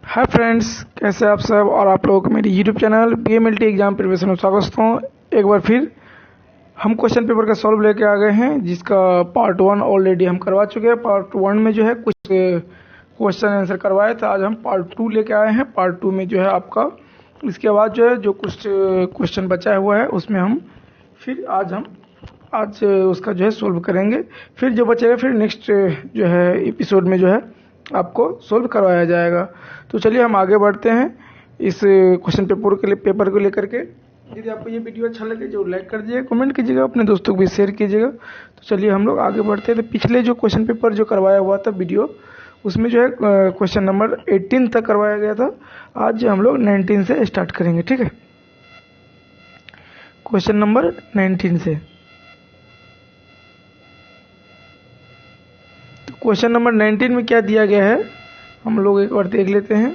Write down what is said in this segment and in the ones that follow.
Hi friends, कैसे आप सब। और आप लोगों को मेरी YouTube channel PMLT exam preparation में स्वागत हूँ। एक बार फिर हम क्वेश्चन पेपर का सॉल्व लेके आ गए हैं, जिसका पार्ट 1 ऑलरेडी हम करवा चुके हैं। पार्ट 1 में जो है कुछ क्वेश्चन आंसर करवाए थे। आज हम पार्ट 2 लेके आए हैं। पार्ट 2 में जो है आपका इसके बाद जो है जो कुछ क्वेश्चन बचा हुआ है उसमें हम फिर आज उसका जो है सोल्व करेंगे। फिर जो बचेगा फिर नेक्स्ट जो है एपिसोड में जो है आपको सोल्व करवाया जाएगा। तो चलिए हम आगे बढ़ते हैं इस क्वेश्चन पेपर को लेकर के। यदि आपको ये वीडियो अच्छा लगे जो लाइक कर दीजिएगा, कमेंट कीजिएगा, अपने दोस्तों को भी शेयर कीजिएगा। तो चलिए हम लोग आगे बढ़ते हैं। तो पिछले जो क्वेश्चन पेपर जो करवाया हुआ था वीडियो, उसमें जो है क्वेश्चन नंबर 18 तक करवाया गया था। आज हम लोग 19 से स्टार्ट करेंगे, ठीक है। क्वेश्चन नंबर 19 से। क्वेश्चन नंबर 19 में क्या दिया गया है हम लोग एक बार देख लेते हैं।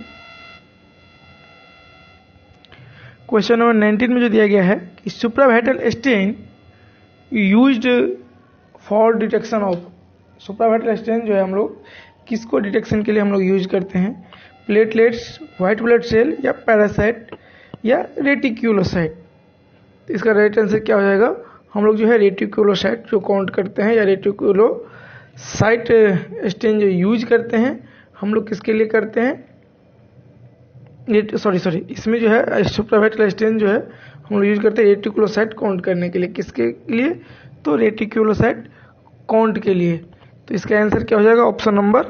क्वेश्चन नंबर 19 में जो दिया गया है कि supravital stain used for detection of. Supravital stain जो है हम लोग किसको डिटेक्शन के लिए हम लोग यूज करते हैं? प्लेटलेट्स, व्हाइट ब्लड सेल, या पैरासाइट, या रेटिक्यूलोसाइट। तो इसका राइट आंसर क्या हो जाएगा? हम लोग जो है रेटिक्यूलोसाइट जो काउंट करते हैं, या रेटिक्यूलोसाइट स्टेन जो यूज करते हैं हम लोग किसके लिए करते हैं? सॉरी इसमें जो है सुप्रावेटल स्टेन जो है हम लोग यूज करते हैं रेटिक्यूलोसाइट काउंट करने के लिए। किसके लिए? तो रेटिक्यूलोसाइट काउंट के लिए। तो इसका आंसर क्या हो जाएगा? ऑप्शन नंबर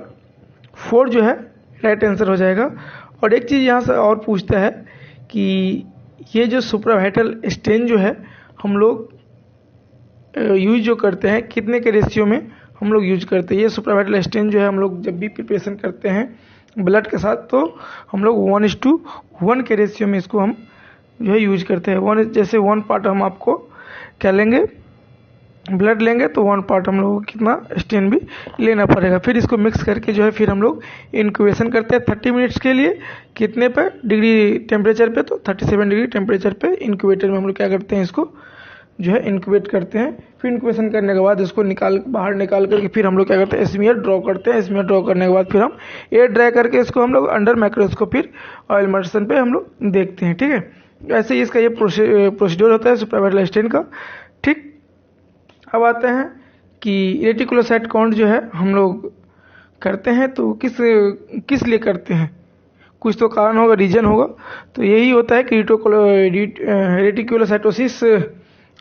4 जो है राइट आंसर हो जाएगा। और एक चीज़ यहाँ से और पूछता है कि ये जो सुप्रावेटल स्टेन जो है हम लोग यूज जो करते हैं कितने के रेशियो में हम लोग यूज करते हैं? ये सुप्रावेटल स्टेन जो है हम लोग जब भी प्रिपरेशन करते हैं ब्लड के साथ, तो हम लोग 1:1 के रेशियो में इसको हम जो है यूज करते हैं। जैसे 1 पार्ट हम आपको क्या लेंगे, ब्लड लेंगे, तो 1 पार्ट हम लोग को कितना स्टेन भी लेना पड़ेगा। फिर इसको मिक्स करके जो है फिर हम लोग इंक्यूबेशन करते हैं 30 मिनट्स के लिए। कितने पे? डिग्री टेम्परेचर पे, तो 37 डिग्री टेम्परेचर पे इंक्यूबेटर में हम लोग क्या करते हैं, इसको जो है इंक्यूबेट करते हैं। फिर इंक्यूबेशन करने के बाद इसको बाहर निकाल करके फिर हम लोग क्या करते हैं, स्मीयर ड्रॉ करते हैं। स्मीयर ड्रॉ करने के बाद फिर हम एयर ड्राई करके इसको हम लोग अंडर माइक्रोस्कोप फिर ऑयल इमर्शन पे हम लोग देखते हैं, ठीक है। ऐसे ही इसका ये प्रोसीड्योर होता है सुप्रावेटल स्टेन का, ठीक। अब आते हैं कि रेटिकुलोसाइट काउंट जो है हम लोग करते हैं तो किस लिए करते हैं? कुछ तो कारण होगा, रीजन होगा। तो यही होता है कि रेटिकुलोसाइटोसिस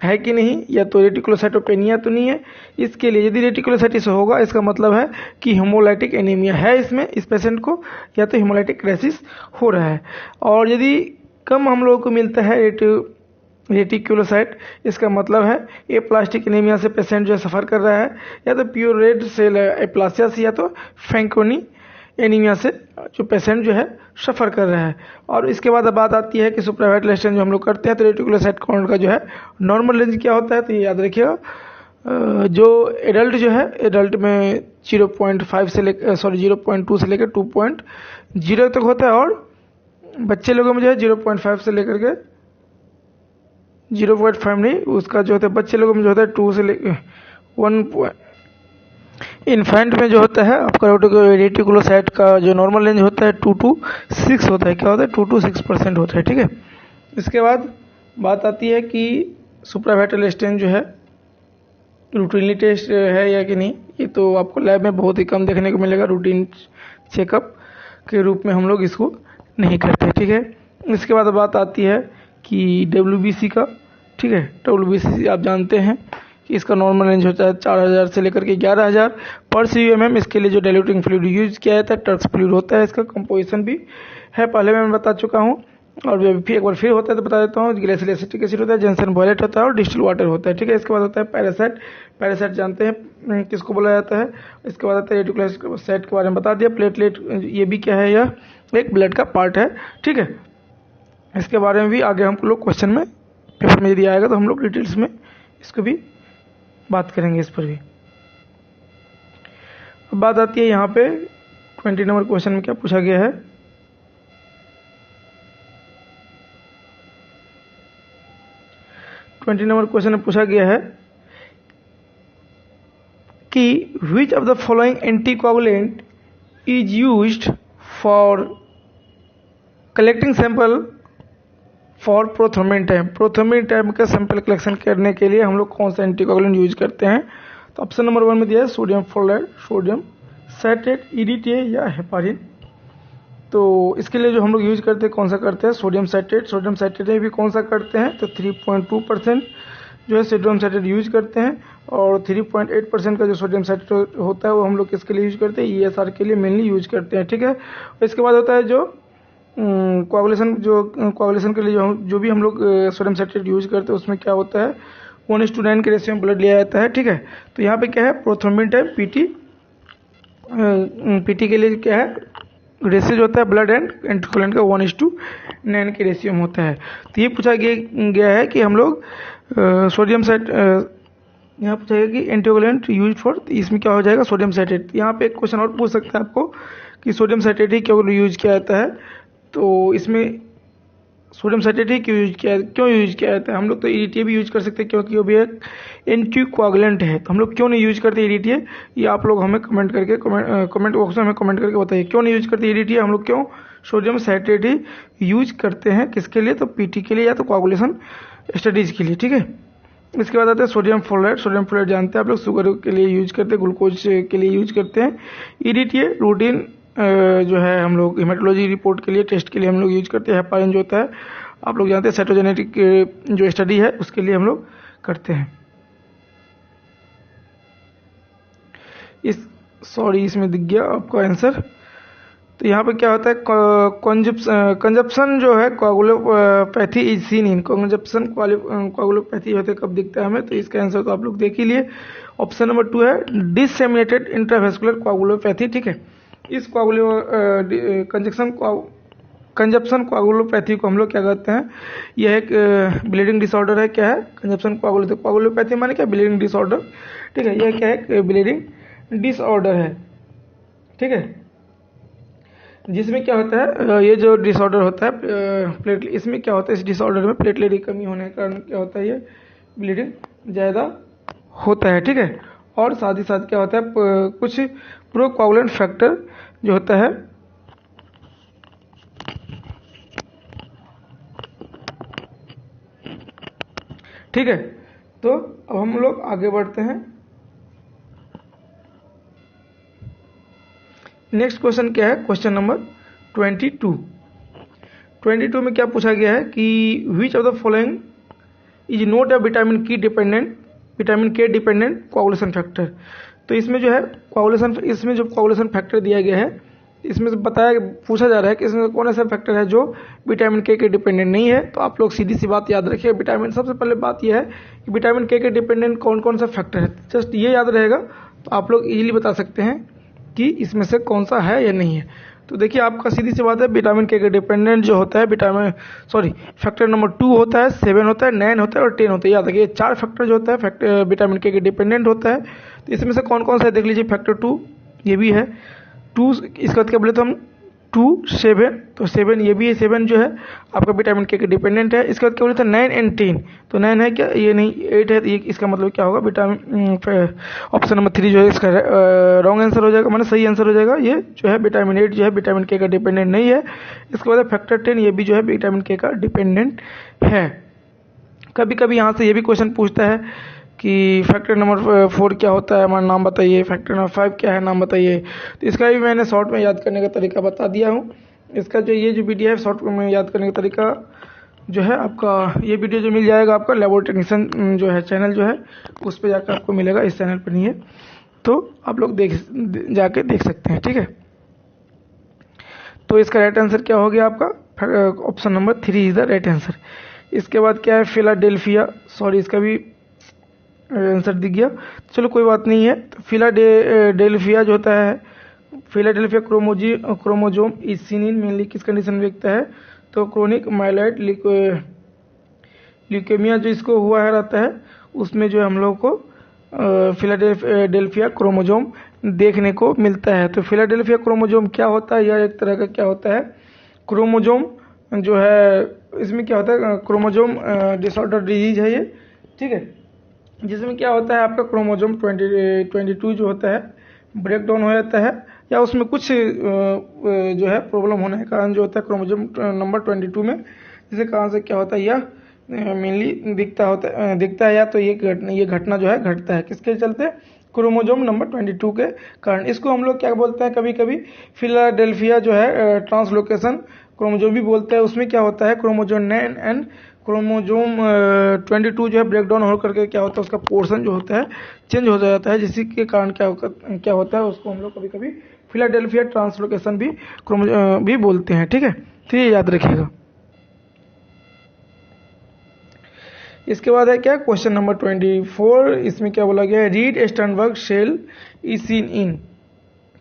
है कि नहीं, या तो रेटिकुलोसाइटोपेनिया तो नहीं है। इसके लिए यदि रेटिकुलोसाइटिस होगा इसका मतलब है कि हेमोलाइटिक एनीमिया है इसमें, इस पेशेंट को, या तो हेमोलाइटिक क्राइसिस हो रहा है। और यदि कम हम लोगों को मिलता है रेटिकुलोसाइट, इसका मतलब है एप्लास्टिक एनीमिया से पेशेंट जो सफ़र कर रहा है, या तो प्योर रेड सेल एप्लासिया से, या तो फैंकोनी एनीमिया से जो पेशेंट जो है सफ़र कर रहा है। और इसके बाद बात आती है कि सुप्रावेटल स्टेन जो हम लोग करते हैं तो रेटिकुलोसाइट काउंट का जो है नॉर्मल रेंज क्या होता है, तो ये याद रखिएगा। जो एडल्ट जो है, एडल्ट में 0.2 से लेकर 2.0 तक होता है। और बच्चे लोगों में जो है 0.5 से लेकर के 0.5 नहीं, उसका जो होता है बच्चे लोगों में जो होता है 2 से लेकर 1। इन्फेंट में जो होता है आपका रेटिकुलोसाइट का जो नॉर्मल रेंज होता है 2 to 6 होता है। क्या होता है? 2 to 6% होता है, ठीक है। इसके बाद बात आती है कि सुप्रावेटल स्टेन जो है रूटीनली टेस्ट है या कि नहीं। ये तो आपको लैब में बहुत ही कम देखने को मिलेगा। रूटीन चेकअप के रूप में हम लोग इसको नहीं करते, ठीक है। इसके बाद बात आती है कि WBC का, ठीक है। WBC आप जानते हैं कि इसका नॉर्मल रेंज होता है 4000 से लेकर के 11000 पर CUMM। इसके लिए जो डाइल्यूटिंग फ्लूइड यूज किया जाता है टर्क्स फ्लूइड होता है। इसका कंपोजिशन भी है, पहले मैं बता चुका हूँ, और फिर एक बार फिर होता है तो बता देता हूँ। ग्लेशियल एसिटिक एसिड होता है, जेंसन वॉयलेट होता है, और डिस्टिल वाटर होता है, ठीक है। इसके बाद होता है पैरासाइट। पैरासाइट जानते हैं किसको बोला जाता है। इसके बाद आता है रेटिकुलोसाइट के बारे में बता दिया। प्लेटलेट ये भी क्या है, यह एक ब्लड का पार्ट है, ठीक है। इसके बारे में भी आगे हम लोग क्वेश्चन में पेपर में यदि आएगा तो हम लोग डिटेल्स में इसको भी बात करेंगे, इस पर भी। अब बात आती है यहाँ पे 20 नंबर क्वेश्चन में क्या पूछा गया है। नंबर क्वेश्चन में पूछा गया है कि which of the following anticoagulant is used for collecting sample for prothrombin time, prothrombin time का सैंपल कलेक्शन करने के लिए हम लोग कौन सा एंटीकोगुलेंट यूज करते हैं? तो ऑप्शन नंबर 1 में दिया है sodium fluoride, sodium citrate, EDTA या हेपारिन। तो इसके लिए जो हम लोग यूज करते हैं कौन सा करते हैं? Sodium citrate. सोडियम साइट्रेट में भी कौन सा करते हैं? तो 3.2% जो है सोडियम साइट्रेट यूज करते हैं, और 3.8% का जो सोडियम साइट्रेट होता है वो हम लोग किसके लिए यूज करते हैं? ESR के लिए मेनली यूज करते हैं, ठीक है। इसके बाद होता है जो कोआगुलेशन के लिए जो भी हम लोग सोडियम साइट्रेट यूज करते हैं उसमें क्या होता है? 1:9 के रेशियो में ब्लड लिया जाता है, ठीक है। तो यहाँ पे क्या है? प्रोथ्रोम्बिन टाइम पीटी के लिए क्या है? रेशियो जो होता है ब्लड एंड एंटीकोगुलेंट का 1:9 के रेशियो में होता है। तो ये पूछा गया है कि हम लोग सोडियम साइट यहाँ पूछा गया कि एंटीकोगुलेंट यूज फॉर, इसमें क्या हो जाएगा? Sodium citrate. यहाँ पे एक क्वेश्चन और पूछ सकता है आपको कि सोडियम साइट्रेट ही क्यों यूज किया जाता है? तो इसमें सोडियम साइट्रेट ही क्यों यूज किया जाता है? हम लोग तो EDTA भी यूज कर सकते हैं क्योंकि वो भी एक एंटीकोगुलेंट है। तो हम लोग क्यों नहीं यूज करते EDTA? ये आप लोग हमें कमेंट बॉक्स में हमें कमेंट करके बताइए क्यों नहीं यूज करते EDTA? हम लोग क्यों सोडियम साइट्रेट ही यूज करते हैं? किसके लिए? तो PT के लिए या तो कोआगुलेशन स्टडीज के लिए, ठीक है। इसके बाद आता है सोडियम फ्लोराइड। सोडियम फ्लोराइड जानते हैं आप लोग शुगर के लिए यूज करते हैं, ग्लूकोज के लिए यूज करते हैं। EDTA रूटीन जो है हम लोग हेमेटोलॉजी रिपोर्ट के लिए, टेस्ट के लिए हम लोग यूज करते हैं। हेपारिन जो होता है आप लोग जानते हैं साइटोजेनेटिक जो स्टडी है उसके लिए हम लोग करते हैं। इसमें दिख गया आपका आंसर। तो यहाँ पे क्या होता है? कंजप्शन जो है कोआगुलोपैथी इज सीन इन, कंजप्शन कोआगुलोपैथी होते कब दिखता है हमें? तो इसका आंसर तो आप लोग देख ही लिए। ऑप्शन नंबर 2 है डिससेमिनेटेड इंट्रावेस्कुलर कोआगुलोपैथी, ठीक है। इस कंजप्शन कोआगुलोपैथी को हम लोग क्या कहते हैं? यह एक ब्लीडिंग डिसऑर्डर है। क्या है? कंजप्शन कोआगुलोपैथी माने क्या? ब्लीडिंग डिसऑर्डर, ठीक है। यह क्या है? एक ब्लीडिंग डिसऑर्डर है, ठीक है। जिसमें क्या होता है? ये जो डिसऑर्डर होता है प्लेटलेट, इसमें क्या होता है? इस डिसऑर्डर में प्लेटलेट की कमी होने के कारण क्या होता है? ये ब्लीडिंग ज़्यादा होता है, ठीक है। और साथ ही साथ क्या होता है? कुछ प्रोकोआगुलेंट फैक्टर जो होता है ठीक है। तो अब हम लोग आगे बढ़ते हैं। नेक्स्ट क्वेश्चन क्या है? क्वेश्चन नंबर 22 में क्या पूछा गया है कि which of the following is not a vitamin के डिपेंडेंट कोआगुलेशन फैक्टर। तो इसमें जो है इसमें जो कोआगुलेशन फैक्टर दिया गया है इसमें पूछा जा रहा है कि इसमें कौन ऐसा फैक्टर है जो विटामिन के डिपेंडेंट नहीं है। तो आप लोग सीधी सी बात याद रखिए, सबसे पहले बात यह है कि विटामिन के डिपेंडेंट कौन कौन सा फैक्टर है। जस्ट ये याद रहेगा तो आप लोग इजीली बता सकते हैं कि इसमें से कौन सा है या नहीं है। तो देखिए आपका सीधी सी बात है, विटामिन के डिपेंडेंट जो होता है फैक्टर नंबर 2 होता है, 7 होता है, 9 होता है और 10 होता है। याद रखिए 4 फैक्टर जो होता है विटामिन के डिपेंडेंट होता है। तो इसमें से कौन कौन सा है देख लीजिए। फैक्टर 2 ये भी है, 2 इसके बाद क्या बोले तो हम 2, 7, तो 7 ये भी है, 7 जो है आपका विटामिन के डिपेंडेंट है। इसके बाद क्या बोले थे 9 एंड 10, तो 9 है क्या? ये नहीं, 8 है। तो ये इसका मतलब क्या होगा? ऑप्शन नंबर 3 जो है इसका रॉन्ग आंसर हो जाएगा, माने सही आंसर हो जाएगा। ये जो है विटामिन 8 जो है विटामिन के का डिपेंडेंट नहीं है। इसके बाद फैक्टर 10 ये भी जो है विटामिन के का डिपेंडेंट है। कभी कभी यहाँ से ये भी क्वेश्चन पूछता है कि फैक्टर नंबर 4 क्या होता है, हमारा नाम बताइए। फैक्टर नंबर 5 क्या है, नाम बताइए। तो इसका भी मैंने शॉर्ट में याद करने का तरीका बता दिया हूँ। इसका जो ये जो वीडियो है शॉर्ट में याद करने का तरीका जो है आपका, ये वीडियो जो मिल जाएगा आपका लैबोरेटरी टेक्नीशियन जो है चैनल जो है उस पर जाकर आपको मिलेगा, इस चैनल पर नहीं है। तो आप लोग जाके देख सकते हैं, ठीक है। तो इसका राइट आंसर क्या हो गया आपका? Option number 3 is the right answer. इसके बाद क्या है? फिलाडेल्फिया, इसका भी आंसर दिख गया, चलो कोई बात नहीं है। तो फिलाडेल्फिया जो होता है, Philadelphia chromosome is seen in mainly किस कंडीशन में दिखता है? तो क्रोनिक माइलॉइड ल्यूकेमिया जो इसको हुआ है रहता है उसमें जो हम लोग को फिलाडेल्फिया क्रोमोजोम देखने को मिलता है। तो फिलाडेल्फिया क्रोमोजोम क्या होता है? यह एक तरह का क्या होता है? क्रोमोजोम जो है इसमें क्या होता है? क्रोमोजोम डिसऑर्डर डिजीज है ये, ठीक है। जिसमें क्या होता है आपका क्रोमोजोम 22 जो होता है ब्रेक डाउन हो जाता है या उसमें कुछ जो है प्रॉब्लम होने के कारण जो होता है क्रोमोसोम नंबर 22 में, जिसके कारण से क्या होता है यह मेनली दिखता है या तो ये घटना जो है घटता है किसके चलते, क्रोमोसोम नंबर 22 के कारण। इसको हम लोग क्या बोलते हैं, कभी कभी फिलाडेल्फिया जो है ट्रांसलोकेशन क्रोमोसोम भी बोलते हैं। उसमें क्या होता है क्रोमोसोम 9 एंड क्रोमोसोम 22 जो है ब्रेक डाउन हो करके क्या होता है उसका पोर्शन जो होता है चेंज हो जाता है, जिसके के कारण क्या होता है उसको हम लोग कभी कभी फिलाडेल्फिया ट्रांसलोकेशन भी बोलते हैं। ठीक है, तो ये याद रखिएगा। इसके बाद है क्या क्वेश्चन नंबर 24। इसमें क्या बोला गया है, Reed Sternberg cell is seen in,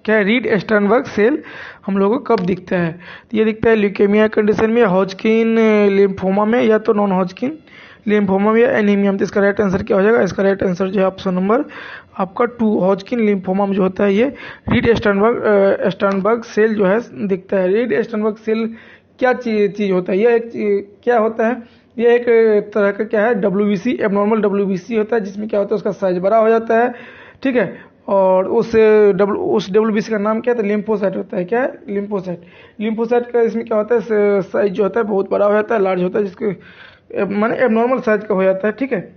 क्या है रीड स्टर्नबर्ग सेल हम लोगों को कब दिखता है, तो ये दिखता है ल्यूकेमिया कंडीशन में, हॉजकिन लिम्फोमा में, या तो नॉन हॉजकिन लिम्फोमा में, या एनीमिया में। तो इसका राइट आंसर क्या हो जाएगा, इसका राइट आंसर जो है ऑप्शन नंबर आपका 2 हॉजकिन लिम्फोमा में जो होता है ये रीड स्टर्नबर्ग सेल जो है दिखता है। रीड स्टर्नबर्ग सेल क्या चीज होता है, यह एक क्या होता है, ये एक तरह का क्या है WBC एबनॉर्मल WBC होता है, जिसमें क्या होता है उसका साइज बड़ा हो जाता है। ठीक है, और उस WBC का नाम क्या है, लिम्फोसाइट होता है। क्या है, लिम्फोसाइट का इसमें क्या होता है साइज जो होता है बहुत बड़ा हो जाता है, लार्ज होता है, जिसके माने एबनॉर्मल साइज का हो जाता है। ठीक है,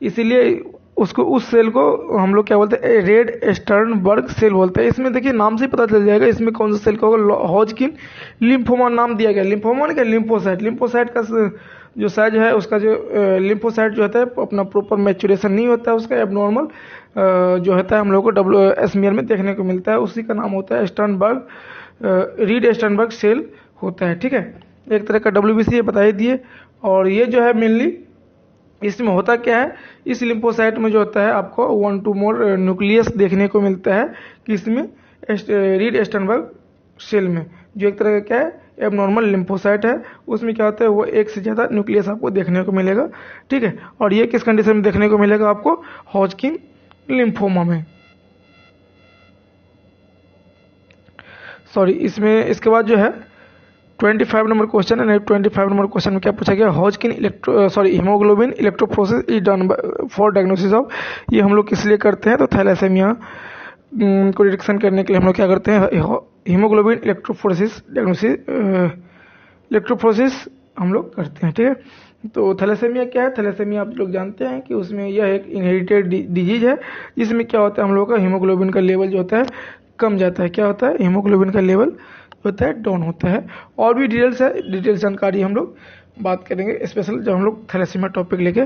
इसीलिए उसको उस सेल को हम लोग क्या बोलते हैं रेड स्टर्नबर्ग सेल बोलते हैं। इसमें देखिए नाम से ही पता चल जाएगा इसमें कौन सा सेल का होगा, हॉजकिन लिम्फोमा नाम दिया गया। लिम्फोमा ने क्या, लिम्फोसाइट का जो साइज है उसका जो लिम्फोसाइट जो होता है अपना प्रॉपर मैचुरेशन नहीं होता है, उसका एबनॉर्मल जो होता है हम लोग को एस्मियर में देखने को मिलता है, उसी का नाम होता है रीड स्टर्नबर्ग सेल होता है। ठीक है, एक तरह का WBC बता ही दिए। और ये जो है मेनली इसमें होता क्या है, इस लिम्फोसाइट में जो होता है आपको 1 to more न्यूक्लियस देखने को मिलता है कि इसमें रीड स्टर्नबर्ग सेल में, जो एक तरह का क्या है एबनॉर्मल लिम्फोसाइट है, उसमें क्या होता है वो एक से ज़्यादा न्यूक्लियस आपको देखने को मिलेगा। ठीक है, और ये किस कंडीशन में देखने को मिलेगा आपको, हॉजकिन लिम्फोमा में। सॉरी, इसमें इसके बाद जो है 25 नंबर क्वेश्चन है। 25 नंबर क्वेश्चन में क्या पूछा गया, Hodgkin haemoglobin electrophoresis is done for diagnosis of, ये हम लोग किस लिए करते हैं, तो थैलेसेमिया को डिटेक्शन करने के लिए हम लोग क्या करते हैं हीमोग्लोबिन इलेक्ट्रोफोरेसिस हम लोग करते हैं। ठीक है, तो थैलेसेमिया क्या है, थैलेसेमिया आप लोग जानते हैं कि उसमें यह एक इनहेरिटेड डिजीज है, जिसमें क्या होता है हम लोग का हीमोग्लोबिन का लेवल जो होता है कम जाता है। क्या होता है, हीमोग्लोबिन का लेवल होता है डाउन होता है। और भी डिटेल जानकारी हम लोग बात करेंगे स्पेशल जब हम लोग थैलेसेमिया टॉपिक लेके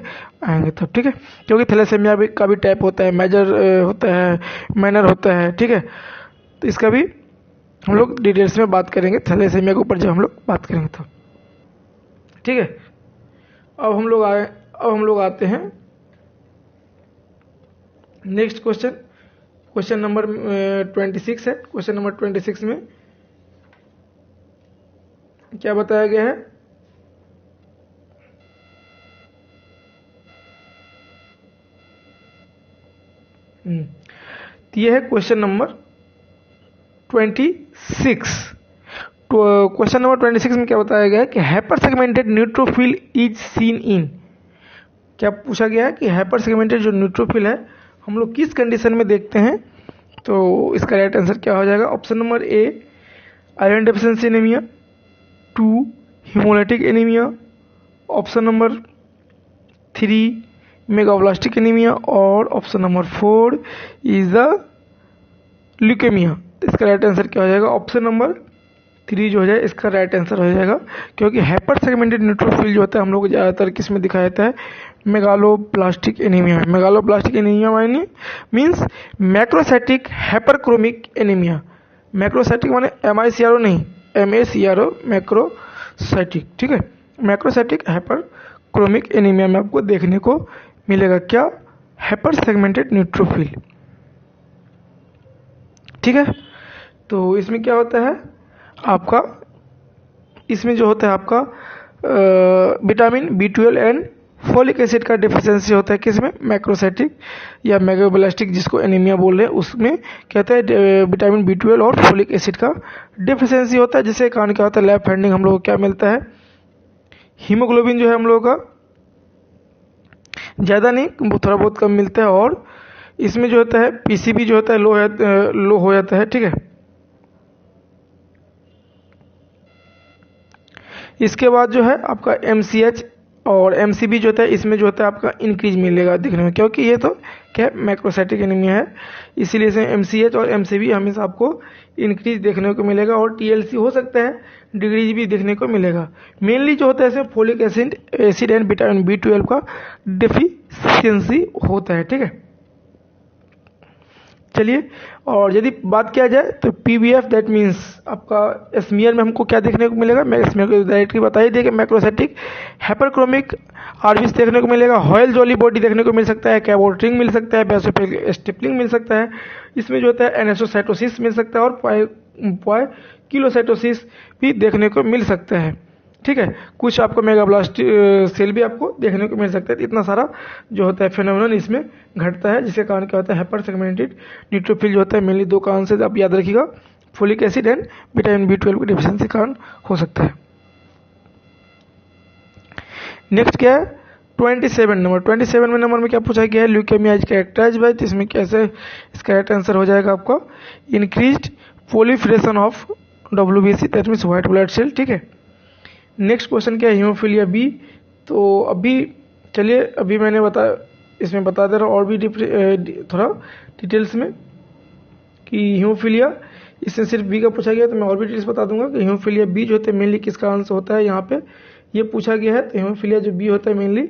आएंगे तब। ठीक है, क्योंकि थैलेसेमिया भी का भी टाइप होता है, मेजर होता है, माइनर होता है। ठीक है, तो इसका भी हम लोग डिटेल्स में बात करेंगे थैलेसेमिया के ऊपर जब हम लोग बात करेंगे तब। ठीक है, अब हम लोग आते हैं नेक्स्ट क्वेश्चन नंबर 26 है। क्वेश्चन नंबर 26 में क्या बताया गया है, तो ये है क्वेश्चन नंबर 26। क्वेश्चन नंबर 26 में क्या बताया गया है कि hyper segmented neutrophil is seen in, क्या पूछा गया है कि हाइपर सेगमेंटेड जो न्यूट्रोफिल है हम लोग किस कंडीशन में देखते हैं, तो इसका राइट आंसर क्या हो जाएगा, option number A iron deficiency anaemia, 2 haemolytic anaemia, option number 3 megaloblastic anaemia, और option number 4 is the leukaemia. इसका राइट आंसर क्या हो जाएगा, ऑप्शन नंबर 3 जो हो जाए इसका राइट आंसर हो जाएगा, क्योंकि हाइपर सेगमेंटेड न्यूट्रोफिल जो होता है हम लोग ज़्यादातर किस में दिखाया जाता है, मेगालोब्लास्टिक एनीमिया में। मेगालोब्लास्टिक एनीमिया माने means macrocytic hyperchromic anaemia. Macrocytic माने MICRO नहीं, MACRO मैक्रोसाइटिक। ठीक है, मैक्रोसाइटिक हाइपरक्रोमिक एनीमिया में आपको देखने को मिलेगा क्या, हाइपर सेगमेंटेड न्यूट्रोफिल। ठीक है, तो इसमें क्या होता है आपका, इसमें जो होता है आपका vitamin B12 and folic acid का डिफिशियंसी होता है किसमें, मैक्रोसाइटिक या मेगाब्लास्टिक जिसको एनीमिया बोल रहे हैं, उसमें कहते हैं विटामिन B12 और फोलिक एसिड का डिफिशियंसी होता है, जिसके कारण क्या होता है लेफ्ट हैंडिंग हम लोग को क्या मिलता है, हीमोग्लोबिन जो है हम लोग का ज़्यादा नहीं थोड़ा बहुत कम मिलता है, और इसमें जो होता है पीसीबी जो होता है लो हो जाता है, ठीक है। इसके बाद जो है आपका एमसीएच और एमसीबी जो होता है, इसमें जो होता है आपका इंक्रीज मिलेगा देखने में, क्योंकि ये तो क्या मैक्रोसाइटिक एनीमिया है, इसीलिए इसमें एमसीएच और एमसीबी हमेशा आपको इंक्रीज देखने को मिलेगा, और टीएलसी हो सकता है डिक्रीज भी देखने को मिलेगा। मेनली जो होता है इसमें folic acid and vitamin B12 का डेफिशिएंसी होता है, ठीक है। चलिए, और यदि बात किया जाए तो पीबीएफ दैट मीन्स आपका स्मीयर में हमको क्या देखने को मिलेगा, मैं स्मीयर को डायरेक्टली बता ही देगा, मैक्रोसाइटिक हाइपरक्रोमिक आरबीसी देखने को मिलेगा, हॉयल जॉली बॉडी देखने को मिल सकता है, कैबोट्रिंग मिल सकता है, बेसोफिल स्टिपलिंग मिल सकता है, इसमें जो होता है एनेसोसाइटोसिस मिल सकता है, और किलोसाइटोसिस भी देखने को मिल सकता है, ठीक है। कुछ आपको मेगाब्लास्ट सेल भी आपको देखने को मिल सकता है। तो इतना सारा जो होता है फेनोमेनन इसमें घटता है, जिसके कारण क्या होता है हाइपर सेगमेंटेड न्यूट्रोफिल जो होता है मेनली दो कारण से आप याद रखिएगा, folic acid and vitamin B12 की डिफिशियंसी कारण हो सकता है। नेक्स्ट क्या है 27 नंबर में क्या पूछा गया है, ल्यूकेमिया इज कैरेक्टराइज्ड बाय, इसमें कैसे इसका राइट आंसर हो जाएगा आपका increased proliferation of WBC that means white blood cell, ठीक है। नेक्स्ट क्वेश्चन क्या है हीमोफीलिया बी। तो अभी चलिए अभी मैंने इसमें बता दे रहा हूँ और भी थोड़ा डिटेल्स में कि हीमोफीलिया, इससे सिर्फ बी का पूछा गया तो मैं और भी डिटेल्स बता दूंगा कि हीमोफीलिया बी जो होता है मेनली किस कारण से होता है, यहाँ पे ये पूछा गया है। तो हीमोफीलिया जो बी होता है मेनली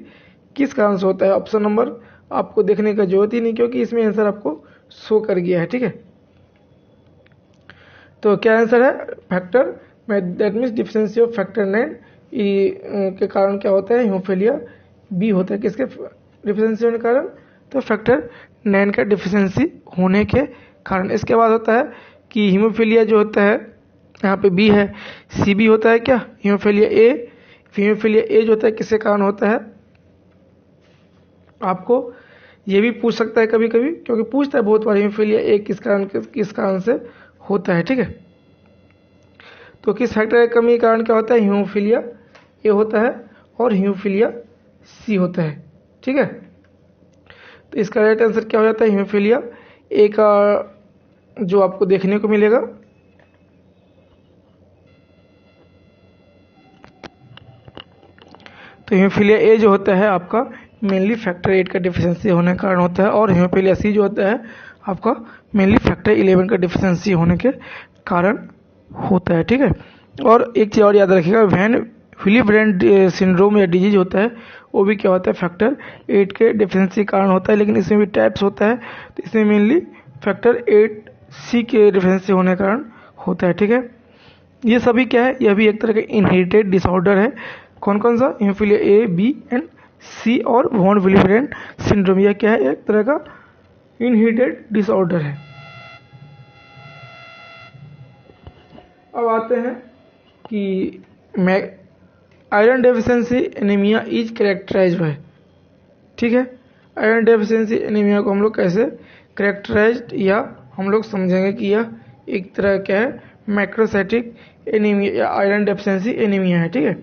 किस कारण से होता है, ऑप्शन नंबर आपको देखने का जरूरत ही नहीं, क्योंकि इसमें आंसर आपको शो कर गया है, ठीक है। तो क्या आंसर है factor that means deficiency of factor 9 के कारण क्या होता है हीमोफीलिया बी होता है, किसके डिफिशिएंसी होने के कारण, तो फैक्टर 9 का डिफिशिएंसी होने के कारण। इसके बाद होता है कि हीमोफीलिया जो होता है यहाँ पे बी है, सी बी होता है क्या हीमोफीलिया ए जो होता है किसके कारण होता है, आपको ये भी पूछ सकता है कभी कभी, क्योंकि पूछता है बहुत बार हीमोफीलिया ए किस कारण से होता है, ठीक है। तो किस फैक्टर की कमी के कारण क्या होता है हीमोफीलिया ए होता है और हीमोफीलिया सी होता है, ठीक है। तो इसका राइट आंसर क्या हो जाता है हीमोफीलिया ए का जो आपको देखने को मिलेगा, तो हीमोफीलिया ए जो होता है आपका मेनली फैक्टर 8 का डिफिशिएंसी होने के कारण होता है, और हीमोफीलिया सी जो होता है आपका मेनली फैक्टर 11 का डिफिशिएंसी होने के कारण होता है, ठीक है। और एक चीज़ और याद रखिएगा, वैन विलिब्रेंड सिंड्रोम या डिजीज होता है वो भी क्या होता है फैक्टर 8 के डिफिशिएंसी कारण होता है, लेकिन इसमें भी टाइप्स होता है, तो इसमें मेनली फैक्टर 8C के डिफिशिएंसी होने के कारण होता है, ठीक है। ये सभी क्या है, यह भी एक तरह का इनहेरिटेड डिसऑर्डर है। कौन कौन सा हीमोफीलिया ए बी एंड सी और वॉन विलिब्रेंड सिंड्रोम, यह क्या है एक तरह का इनहेरिटेड डिसऑर्डर है। अब आते हैं कि iron deficiency anaemia is characterised by, ठीक है। आयरन डेफिशिएंसी एनीमिया को हम लोग कैसे कैरेक्टराइज्ड या हम लोग समझेंगे कि यह एक तरह क्या है मैक्रोसाइटिक एनीमिया या आयरन डेफिशिएंसी एनीमिया है, ठीक है।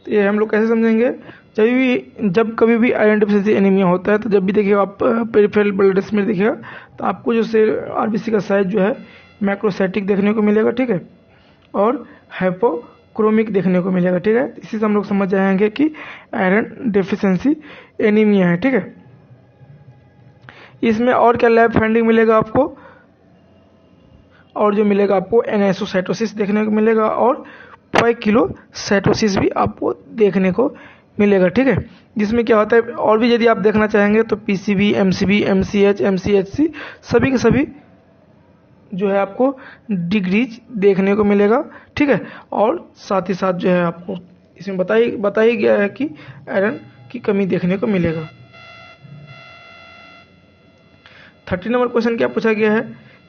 तो ये हम लोग कैसे समझेंगे, जब कभी भी आयरन डेफिशिएंसी एनीमिया होता है तो जब भी देखिएगा आप पेरिफेरल ब्लड टेस्ट में देखिएगा तो आपको जो से आरबीसी का साइज जो है मैक्रोसाइटिक देखने को मिलेगा, ठीक है, और हाइपोक्रोमिक देखने को मिलेगा, ठीक है। इसी से हम लोग समझ जाएंगे कि आयरन डेफिशिएंसी एनीमिया है, ठीक है। इसमें और क्या लैब फाइंडिंग मिलेगा आपको, और जो मिलेगा आपको एनेसोसाइटोसिस देखने को मिलेगा, और किलोसाइटोसिस भी आपको देखने को मिलेगा, ठीक है। जिसमें क्या होता है और भी यदि आप देखना चाहेंगे तो पीसीबी, एमसीबी, एमसीएच, एमसीएचसी सभी के सभी जो है आपको डिग्रीज देखने को मिलेगा, ठीक है। और साथ ही साथ जो है आपको इसमें बताई गया है कि आयरन की कमी देखने को मिलेगा। 30 नंबर क्वेश्चन क्या पूछा गया है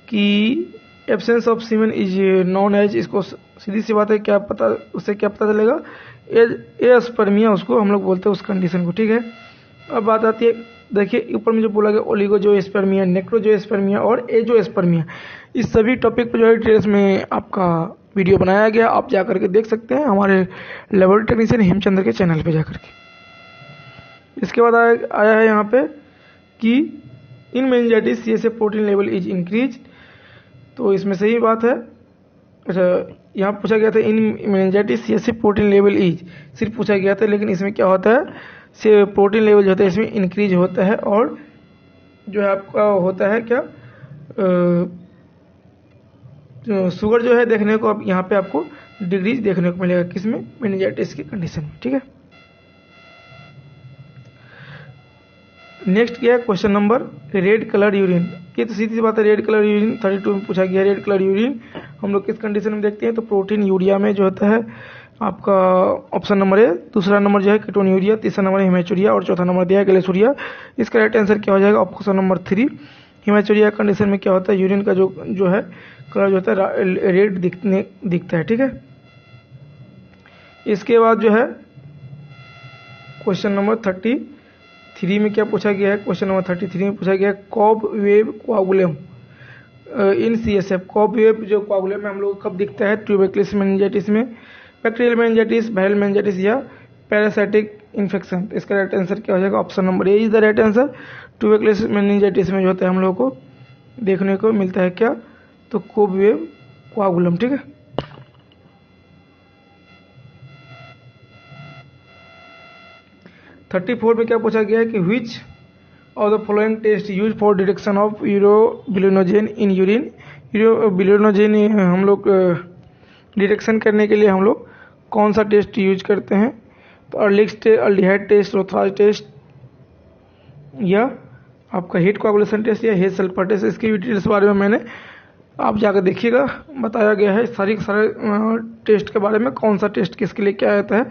कि absence of semen is known as, इसको सीधी सी बात है क्या पता, उससे क्या पता चलेगा एस्पर्मिया, उसको हम लोग बोलते हैं उस कंडीशन को, ठीक है। अब बात आती है देखिए ऊपर में जो बोला गया ओलिगोजोस्पर्मिया, नेक्रोजोस्पर्मिया और एजोस्पर्मिया, इस सभी टॉपिक पर जो है डिटेल्स में आपका वीडियो बनाया गया, आप जा करके देख सकते हैं हमारे लेबोरेटरी टेक्नीशियन हेमचंद्र के चैनल पे जा करके। इसके बाद आया है यहाँ पे कि in meningitis CSF protein level is increase, तो इसमें सही बात है। अच्छा, यहाँ पूछा गया था in meningitis CSF protein level is, सिर्फ पूछा गया था, लेकिन इसमें क्या होता है, से प्रोटीन लेवल जो होता है इसमें इंक्रीज होता है, और जो है आपका होता है क्या, शुगर जो है देखने को अब यहाँ पे आपको डिग्रीज देखने को मिलेगा, किसमें, मेनिंजाइटिस की कंडीशन में, ठीक है। नेक्स्ट क्या है, question number red colour urine. ये तो सीधी सी बात है, रेड कलर यूरिन 32 में पूछा गया। रेड कलर यूरिन हम लोग किस कंडीशन में देखते हैं, तो प्रोटीन यूरिया में जो होता है आपका ऑप्शन नंबर है, दूसरा नंबर जो है कीटोन यूरिया, तीसरा नंबर है हिमेचुरिया, और चौथा नंबर दिया है गैलेसुरिया। इसका राइट आंसर क्या हो जाएगा, ऑप्शन नंबर 3 हिमेचुरिया कंडीशन में क्या होता है, यूरिन का जो है कलर जो होता है रेड दिखता है, ठीक है। इसके बाद जो है क्वेश्चन नंबर 33 में क्या पूछा गया है, क्वेश्चन नंबर 33 में पूछा गया है कॉब वेव कोआगुलम इन CSF। कॉब वेव जो कोआगुलम में हम लोग कब दिखता है, ट्यूबरकुलोसिस मेनिंजाइटिस में, बैक्टीरियल मेनिंजाइटिस, वायरल मेनिंजाइटिस या पैरासाइटिक इन्फेक्शन। इसका राइट आंसर क्या हो जाएगा, option number A is the right answer. Tuberculosis meningitis में जो होता है हम लोग को देखने को मिलता है क्या, तो कॉब वेव कोआगुलम, ठीक है। थर्टी फोर में क्या पूछा गया है कि which of the following test use for detection of urobilinogen in urine. Urobilinogen हम लोग डिटेक्शन करने के लिए हम लोग कौन सा टेस्ट यूज करते हैं, तो अर्लिक्स अल्डिहाइड टेस्ट, रोथराज टेस्ट, या आपका हीट कोआगुलेशन टेस्ट, या हेज सल्फर टेस्ट। इसकी डिटेल्स बारे में मैंने आप जाकर देखिएगा, बताया गया है सारे टेस्ट के बारे में, कौन सा टेस्ट किसके लिए क्या आता है।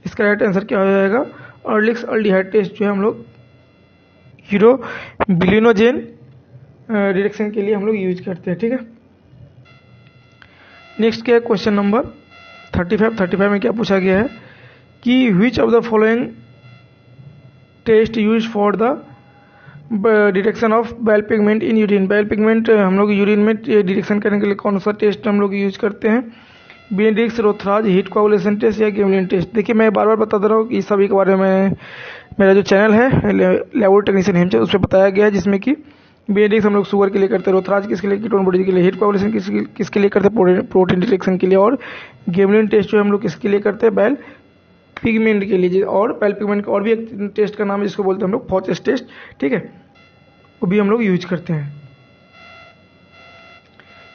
इसका राइट आंसर क्या हो जाएगा, अर्लिक्स अल्डिहाइड टेस्ट जो है हम लोग यूरोबिलिनोजेन डिटेक्शन के लिए हम लोग यूज करते हैं, ठीक है। नेक्स्ट क्या है, क्वेश्चन नंबर 35 में क्या पूछा गया है कि which of the following test use for the detection of bile pigment in urine. Bile pigment हम लोग यूरिन में डिटेक्शन करने के लिए कौन सा टेस्ट हम लोग यूज करते हैं, बेनेडिक्ट, रोथराज, हीट कोआगुलेशन टेस्ट या गेमलिन टेस्ट। देखिए मैं बार बार बता दे रहा हूँ कि सभी के बारे में मेरा जो चैनल है लैबोरेटरी टेक्नीशियन हेमचंद, उस पर बताया गया है, जिसमें कि बेनेडिक्ट हम लोग शुगर के लिए करते हैं, रोथराज किसके लिए, कीटोन बॉडी के लिए, हीट कोआगुलेशन किसके लिए करते हैं, प्रोटीन डिटेक्शन के लिए, और गेमलिन टेस्ट जो हम लोग किसके लिए करते हैं, बाइल पिगमेंट के लिए। और बाइल पिगमेंट का और भी एक टेस्ट का नाम है जिसको बोलते हैं हम लोग फॉचेस टेस्ट, ठीक है, वो भी हम लोग यूज करते हैं।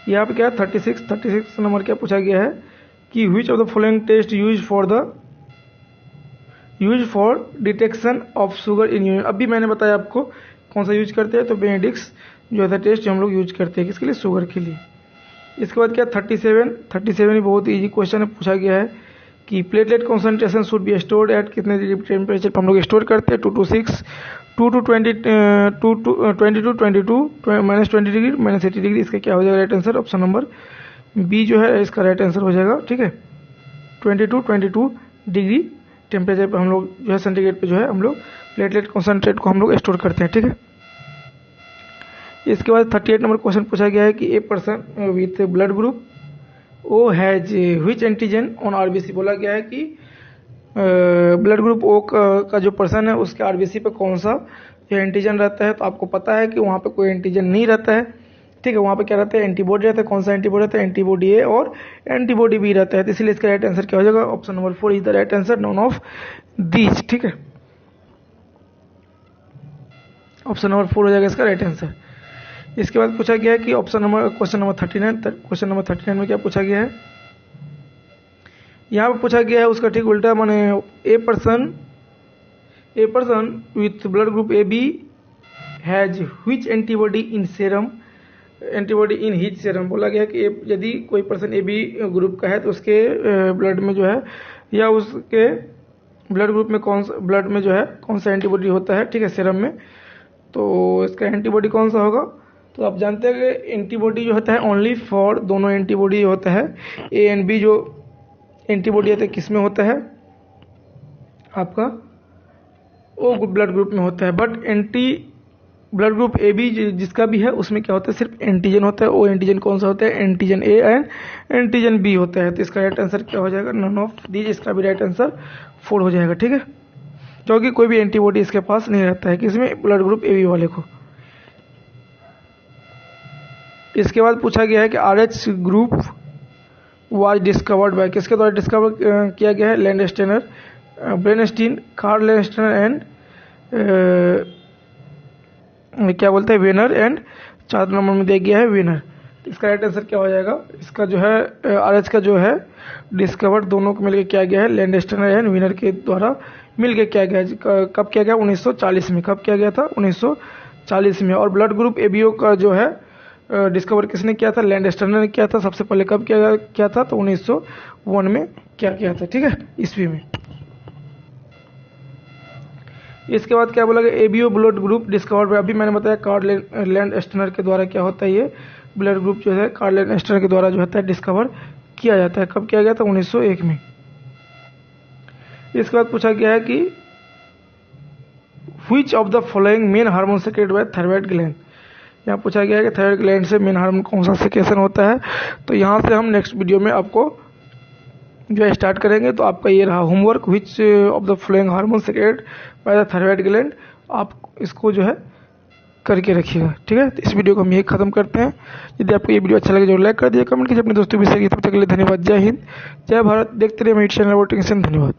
यहाँ पे क्या 36 नंबर क्या पूछा गया है कि which of the following test use for detection of sugar in urine. अभी मैंने बताया आपको कौन सा यूज करते हैं, तो बेनेडिक्स जो है टेस्ट जो हम लोग यूज करते हैं किसके लिए, शुगर के लिए। इसके बाद क्या 37 बहुत ईजी क्वेश्चन है, पूछा गया है कि platelet concentration should be stored at कितने डिग्री टेम्परेचर पर हम लोग स्टोर करते हैं, 2 to 6, 2 to 20, 22 -20 डिग्री -80 डिग्री। इसका क्या हो जाएगा right answer, option number B जो है इसका राइट आंसर हो जाएगा, ठीक है। 22 डिग्री टेम्परेचर पर हम लोग जो है सेंटीग्रेड पे जो है हम लोग प्लेटलेट कॉन्सेंट्रेट को हम लोग स्टोर करते हैं, ठीक है। इसके बाद 38 नंबर क्वेश्चन पूछा गया है कि a person with blood group O has which antigen on RBC. बोला गया है कि ब्लड ग्रुप ओ का जो पर्सन है उसके आरबीसी पे कौन सा एंटीजन रहता है, तो आपको पता है कि वहाँ पे कोई एंटीजन नहीं रहता है, ठीक है। वहाँ पे क्या रहता है, एंटीबॉडी रहता है। कौन सा एंटीबॉडी रहता है, एंटीबॉडी ए और एंटीबॉडी बी रहता है, तो इसलिए इसका राइट आंसर क्या हो जाएगा, option number 4 is the right answer, none of these, ठीक है। ऑप्शन नंबर 4 हो जाएगा इसका राइट आंसर। इसके बाद पूछा गया है कि क्वेश्चन नंबर 39 में क्या पूछा गया है, यहाँ पे पूछा गया है उसका ठीक उल्टा, माने a person with blood group A B has which antibody in serum, antibody in his serum. बोला गया है कि यदि कोई पर्सन ए बी ग्रुप का है तो उसके ब्लड में जो है या उसके ब्लड ग्रुप में ब्लड में जो है कौन सा एंटीबॉडी होता है, ठीक है, सेरम में। तो इसका एंटीबॉडी कौन सा होगा, तो आप जानते हैं कि एंटीबॉडी जो होता है ओनली फॉर, दोनों एंटीबॉडी होता है ए एंड बी, जो एंटीबॉडी होता है किस में होता है, आपका ओ ब्लड ग्रुप में होता है। But blood group A B जिसका भी है उसमें क्या होता है, सिर्फ एंटीजन होता है। ओ एंटीजन कौन सा होता है, antigen A and antigen B होता है। तो इसका राइट आंसर क्या हो जाएगा, नन ऑफ दीज। इसका भी राइट आंसर 4 हो जाएगा, ठीक है, क्योंकि कोई भी एंटीबॉडी इसके पास नहीं रहता है, किसमें, ब्लड ग्रुप ए बी वाले को। इसके बाद पूछा गया है कि RH group was discovered by, किसके द्वारा डिस्कवर किया गया है? लैंडस्टेनर, ब्रेनस्टीन, कार्ल लैंडस्टेनर एंड क्या बोलते हैं वेनर एंड 4 नंबर में दिया गया है वेनर। इसका राइट आंसर क्या हो जाएगा? इसका जो है RH का जो है डिस्कवर दोनों को मिलकर किया गया है, लैंडस्टेनर एंड वेनर के द्वारा मिलकर किया गया है। कब किया गया? 1940 में। कब किया गया था? 1940 में। और ब्लड ग्रुप ABO का जो है डिस्कवर किसने किया था? लैंडस्टेनर ने किया था। सबसे पहले कब किया था? तो 1901 में किया था, ठीक है, ईस्वी में। इसके बाद क्या बोला गया? ABO blood group discovered by, अभी मैंने बताया कार्ल लैंडस्टेनर के द्वारा क्या होता है, ये ब्लड ग्रुप जो है कार्ल लैंडस्टेनर के द्वारा जो होता है डिस्कवर किया जाता है। कब किया गया था? 1901 में। इसके बाद पूछा गया है कि which of the following main hormone secreted bye thyroid gland. यहाँ पूछा गया है कि थायराइड ग्लैंड से मेन हार्मोन कौन सा सेक्रेशन होता है। तो यहाँ से हम नेक्स्ट वीडियो में आपको जो है स्टार्ट करेंगे। तो आपका ये रहा homework, which of the following hormone secreted by the thyroid gland. आप इसको जो है करके रखिएगा, ठीक है। तो इस वीडियो को हम यही खत्म करते हैं। यदि आपको ये वीडियो अच्छा लगे जो लाइक कर दिए, कमेंट कीजिए, अपने दोस्तों भी शेयर कीजिए। तब तक के लिए धन्यवाद। जय हिंद, जय भारत। देखते रहिए मेरे चैनल वोटिंग। धन्यवाद।